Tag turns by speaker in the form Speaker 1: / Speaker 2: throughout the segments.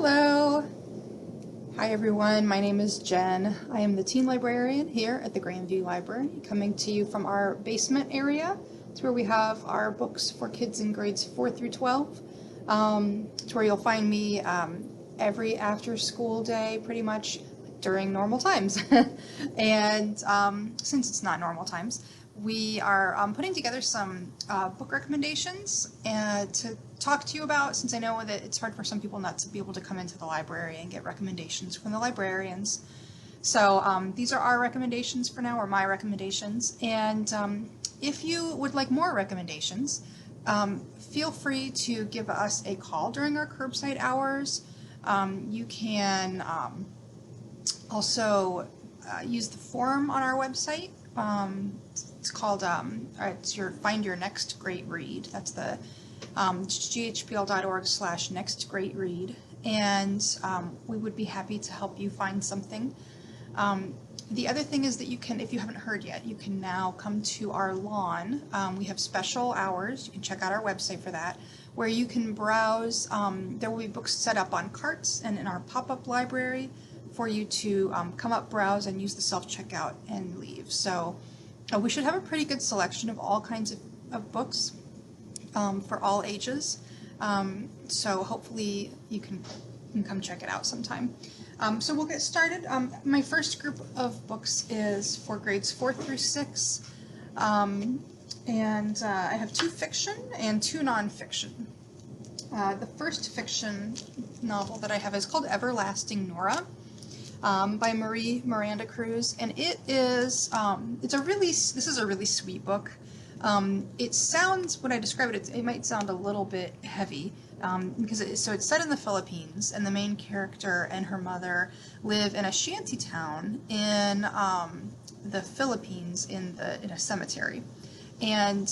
Speaker 1: Hello! Hi everyone, my name is Jen. I am the teen librarian here at the Grandview Library, coming to you from our basement area. It's where we have our books for kids in grades 4 through 12. It's where you'll find me every after school day, pretty much during normal times. And since it's not normal times, we are putting together some book recommendations to talk to you about, since I know that it's hard for some people not to be able to come into the library and get recommendations from the librarians. So these are our recommendations for now, or my recommendations. And if you would like more recommendations, feel free to give us a call during our curbside hours. You can also use the form on our website. It's called it's your Find Your Next Great Read. That's the ghpl.org/nextgreatread, and we would be happy to help you find something. The other thing is that you can, if you haven't heard yet, you can now come to our lawn. We have special hours. You can check out our website for that, where you can browse. There will be books set up on carts and in our pop-up library for you to come up, browse, and use the self-checkout and leave. So we should have a pretty good selection of all kinds of books for all ages. So hopefully you can come check it out sometime. So we'll get started. My first group of books is for grades 4 through 6. And I have 2 fiction and 2 nonfiction. The first fiction novel that I have is called Everlasting Nora, by Marie Miranda Cruz, and it is this is a really sweet book. It sounds, when I describe it, it might sound a little bit heavy, because it's set in the Philippines, and the main character and her mother live in a shanty town in the Philippines in a cemetery, and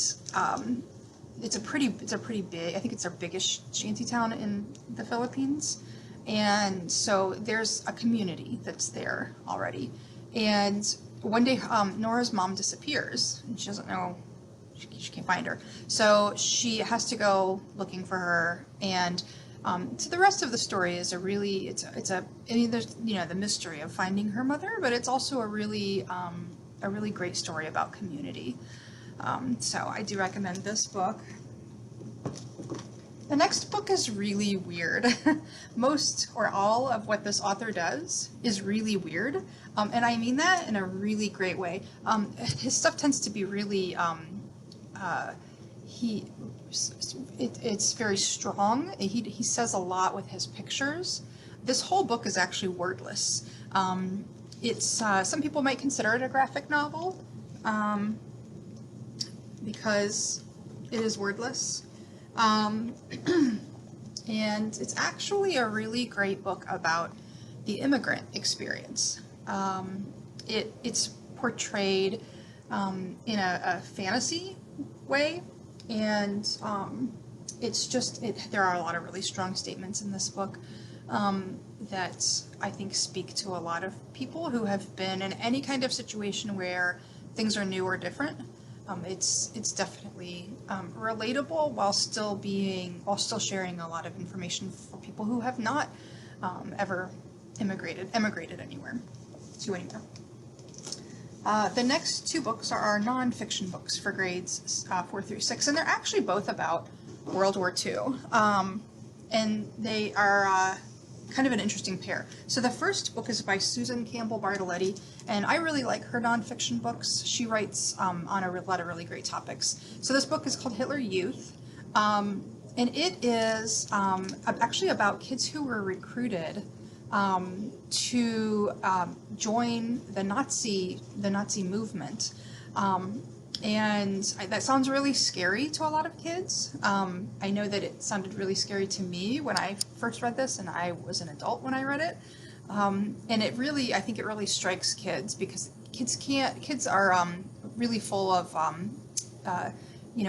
Speaker 1: it's a pretty big, I think it's their biggest shanty town in the Philippines. And so there's a community that's there already. And one day Nora's mom disappears, and she doesn't know, she can't find her. So she has to go looking for her. And so the rest of the story is I mean, there's, the mystery of finding her mother, but it's also a really great story about community. So I do recommend this book. The next book is really weird. Most or all of what this author does is really weird, and I mean that in a really great way. His stuff tends to be really, it's very strong. He says a lot with his pictures. This whole book is actually wordless. It's some people might consider it a graphic novel, because it is wordless. And it's actually a really great book about the immigrant experience. It's portrayed in a fantasy way, and there are a lot of really strong statements in this book that I think speak to a lot of people who have been in any kind of situation where things are new or different. It's definitely relatable while still sharing a lot of information for people who have not ever emigrated anywhere. The next 2 books are our nonfiction books for grades 4 through 6, and they're actually both about World War II, and they are kind of an interesting pair. So the first book is by Susan Campbell Bartoletti, and I really like her nonfiction books. She writes on a lot of really great topics. So this book is called Hitler Youth, and it is actually about kids who were recruited to join the Nazi movement. And that sounds really scary to a lot of kids. I know that it sounded really scary to me when I first read this, and I was an adult when I read it. And I think it really strikes kids, because kids are really full of, a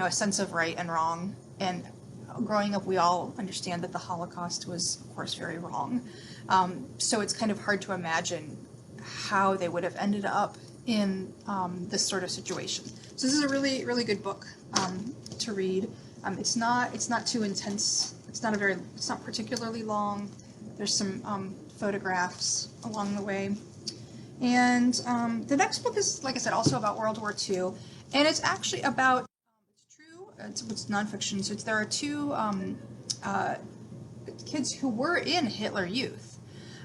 Speaker 1: sense of right and wrong. And growing up, we all understand that the Holocaust was, of course, very wrong. So it's kind of hard to imagine how they would have ended up in this sort of situation. So this is a really, really good book to read. It's not too intense. It's not particularly long. There's some photographs along the way. And the next book is, like I said, also about World War II, and it's actually about, it's nonfiction, so there are two kids who were in Hitler Youth,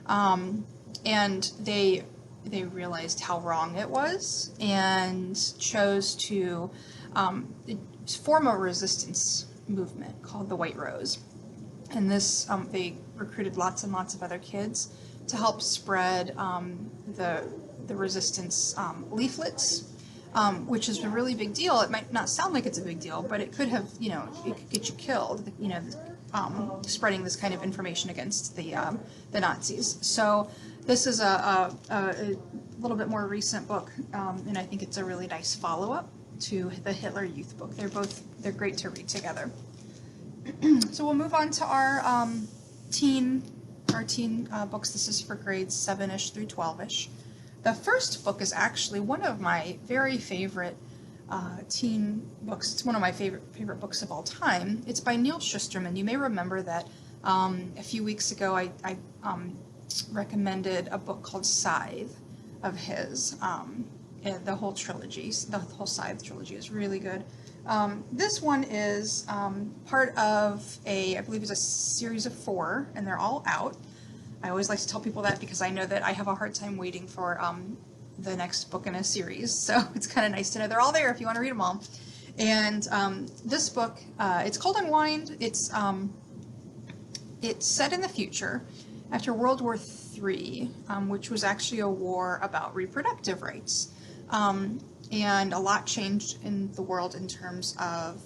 Speaker 1: and they realized how wrong it was and chose to form a resistance movement called the White Rose. And this, they recruited lots and lots of other kids to help spread the resistance leaflets, which is a really big deal. It might not sound like it's a big deal, but it could have, it could get you killed, spreading this kind of information against the Nazis. So this is a little bit more recent book, and I think it's a really nice follow-up to the Hitler Youth book. They're great to read together. So we'll move on to our teen books. This is for grades 7-ish through 12-ish. The first book is actually one of my very favorite teen books. It's one of my favorite books of all time. It's by Neil Shusterman. You may remember that a few weeks ago I recommended a book called Scythe of his. The whole trilogy, the whole Scythe trilogy is really good. This one is part of I believe it's a series of 4, and they're all out. I always like to tell people that because I know that I have a hard time waiting for the next book in a series, so it's kind of nice to know they're all there if you want to read them all. And this book, it's called Unwind. It's set in the future after World War III, which was actually a war about reproductive rights. And a lot changed in the world in terms of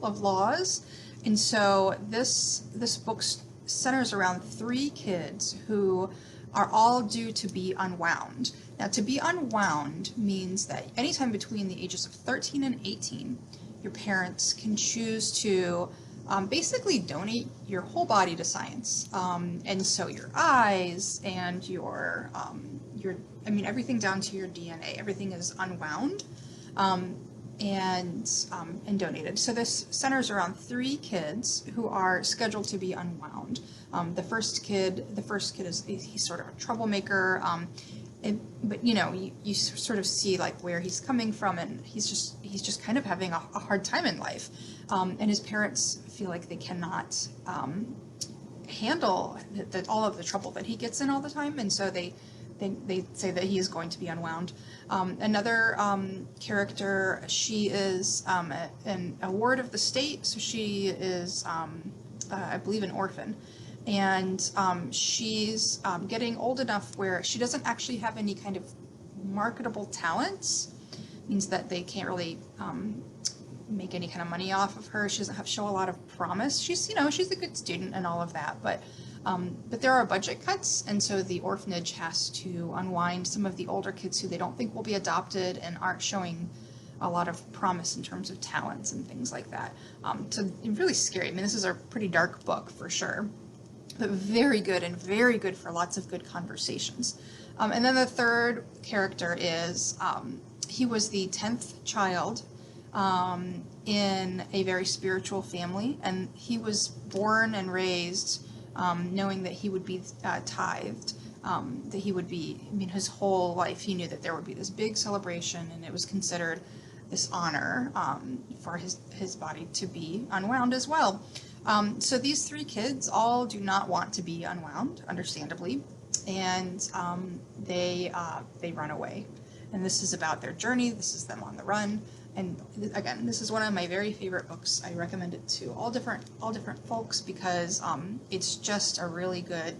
Speaker 1: laws. And so this book centers around 3 kids who are all due to be unwound. Now, to be unwound means that anytime between the ages of 13 and 18, your parents can choose to basically donate your whole body to science. And so your eyes and your everything down to your DNA, everything is unwound and donated. So this centers around 3 kids who are scheduled to be unwound. The first kid is he's sort of a troublemaker, but you sort of see like where he's coming from, and he's just kind of having a hard time in life, and his parents feel like they cannot handle all of the trouble that he gets in all the time, and so they say that he is going to be unwound. Another character, she is a ward of the state, so she is, I believe, an orphan. And she's getting old enough where she doesn't actually have any kind of marketable talents. Means that they can't really make any kind of money off of her. She doesn't show a lot of promise. She's a good student and all of that, but there are budget cuts, and so the orphanage has to unwind some of the older kids who they don't think will be adopted and aren't showing a lot of promise in terms of talents and things like that. So really scary. I mean, this is a pretty dark book for sure, but very good, and very good for lots of good conversations. And then the third character is, he was the 10th child in a very spiritual family, and he was born and raised knowing that he would be tithed, that he would be, his whole life he knew that there would be this big celebration, and it was considered this honor for his body to be unwound as well. So these 3 kids all do not want to be unwound, understandably, and they run away. And this is about their journey. This is them on the run. And again, this is one of my very favorite books. I recommend it to all different folks because it's just a really good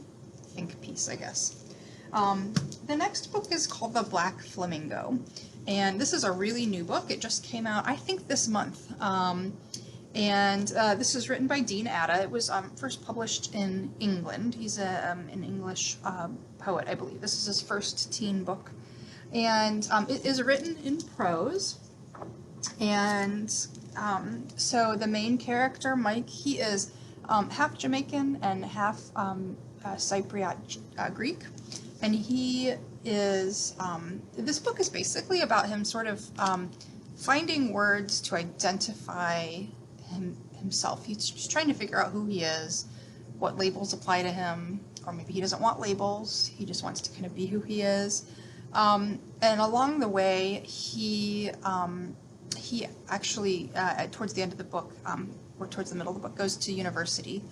Speaker 1: think piece, I guess. The next book is called The Black Flamingo, and this is a really new book. It just came out, I think, this month. And this is written by Dean Atta. It was first published in England. He's an English poet, I believe. This is his first teen book. And it is written in prose. And so the main character, Mike, he is half Jamaican and half Cypriot Greek. And he is, this book is basically about him sort of finding words to identify himself. He's just trying to figure out who he is, what labels apply to him, or maybe he doesn't want labels. He just wants to kind of be who he is. And along the way, he actually, towards the end of the book, or towards the middle of the book, goes to university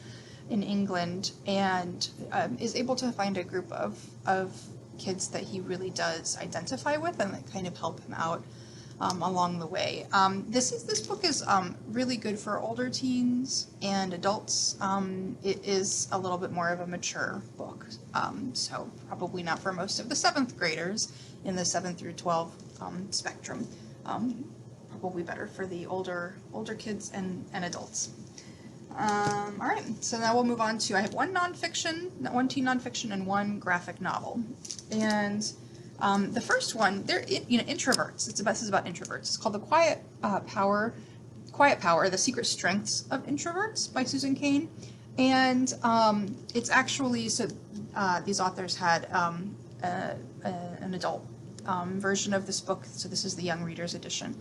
Speaker 1: in England and is able to find a group of kids that he really does identify with and that kind of help him out along the way. This book is really good for older teens and adults. It is a little bit more of a mature book, so probably not for most of the 7th graders in the 7 through 12 spectrum. Probably better for the older kids and adults. All right, so now we'll move on to, I have one teen nonfiction, and one graphic novel. And the first one, they're introverts. This is about introverts. It's called The Quiet Power, The Secret Strengths of Introverts by Susan Cain. And it's actually, so these authors had an adult version of this book, so this is the Young Readers edition.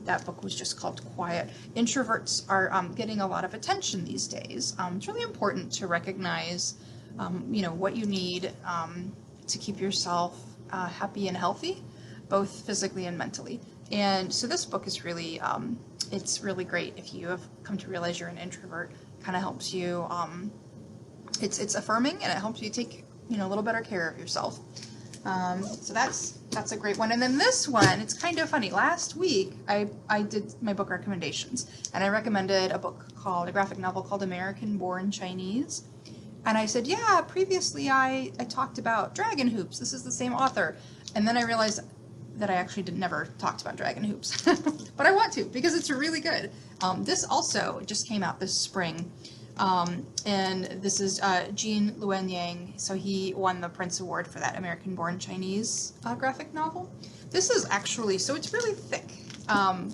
Speaker 1: That book was just called Quiet. Introverts are getting a lot of attention these days. It's really important to recognize, what you need to keep yourself happy and healthy, both physically and mentally. And so this book is really, it's really great if you have come to realize you're an introvert. Kind of helps you. It's affirming, and it helps you take a little better care of yourself. So that's a great one. And then this one, it's kind of funny. Last week, I did my book recommendations, and I recommended a graphic novel called American Born Chinese. And I said, yeah, previously I talked about Dragon Hoops. This is the same author. And then I realized that I actually never talked about Dragon Hoops. But I want to, because it's really good. This also just came out this spring. And this is Jean Luen Yang, so he won the Prince Award for that American Born Chinese graphic novel. This is actually, so it's really thick,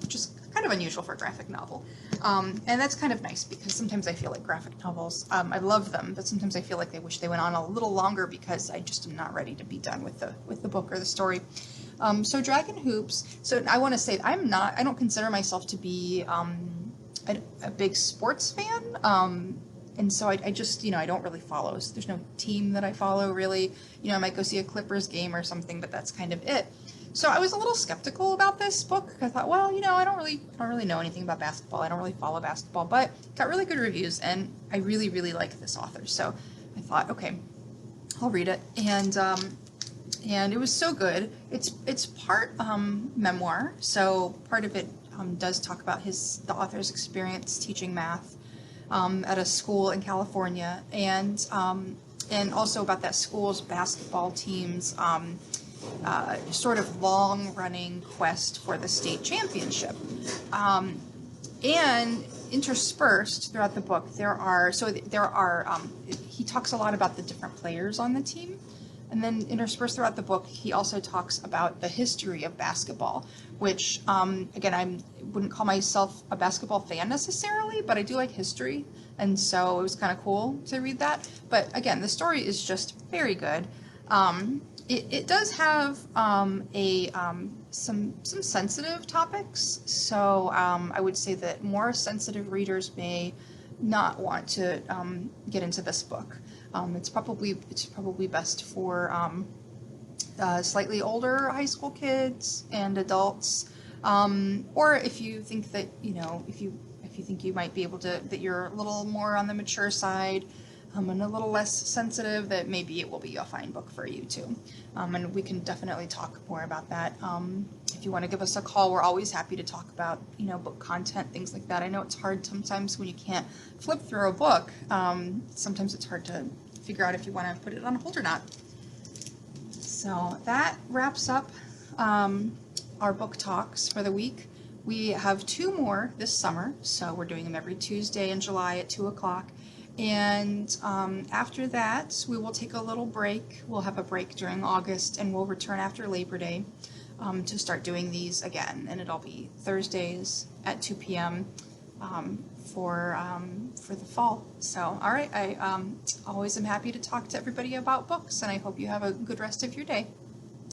Speaker 1: which is kind of unusual for a graphic novel. And that's kind of nice, because sometimes I feel like graphic novels, I love them, but sometimes I feel like I wish they went on a little longer, because I just am not ready to be done with the book or the story. So Dragon Hoops, so I want to say I don't consider myself to be a big sports fan, and so I just, I don't really follow. So there's no team that I follow, really. I might go see a Clippers game or something, but that's kind of it. So I was a little skeptical about this book. I thought, well, I don't really know anything about basketball. I don't really follow basketball, but it got really good reviews, and I really, really like this author. So I thought, okay, I'll read it, and it was so good. It's part memoir, so part of it does talk about the author's experience teaching math at a school in California, and also about that school's basketball team's sort of long-running quest for the state championship. And interspersed throughout the book, he talks a lot about the different players on the team. And then interspersed throughout the book, he also talks about the history of basketball, which, again, I wouldn't call myself a basketball fan necessarily, but I do like history, and so it was kind of cool to read that. But again, the story is just very good. It does have some sensitive topics, so I would say that more sensitive readers may not want to get into this book. It's probably best for slightly older high school kids and adults, or if you think that if you think you might be able to, that you're a little more on the mature side, and a little less sensitive, that maybe it will be a fine book for you too. And we can definitely talk more about that. If you want to give us a call, we're always happy to talk about, book content, things like that. I know it's hard sometimes when you can't flip through a book. Sometimes it's hard to figure out if you want to put it on hold or not. So that wraps up our book talks for the week. We have 2 more this summer, so we're doing them every Tuesday in July at 2 o'clock. And after that, we will take a little break. We'll have a break during August, and we'll return after Labor Day to start doing these again. And it'll be Thursdays at 2 p.m. For the fall. So, all right, I always am happy to talk to everybody about books, and I hope you have a good rest of your day.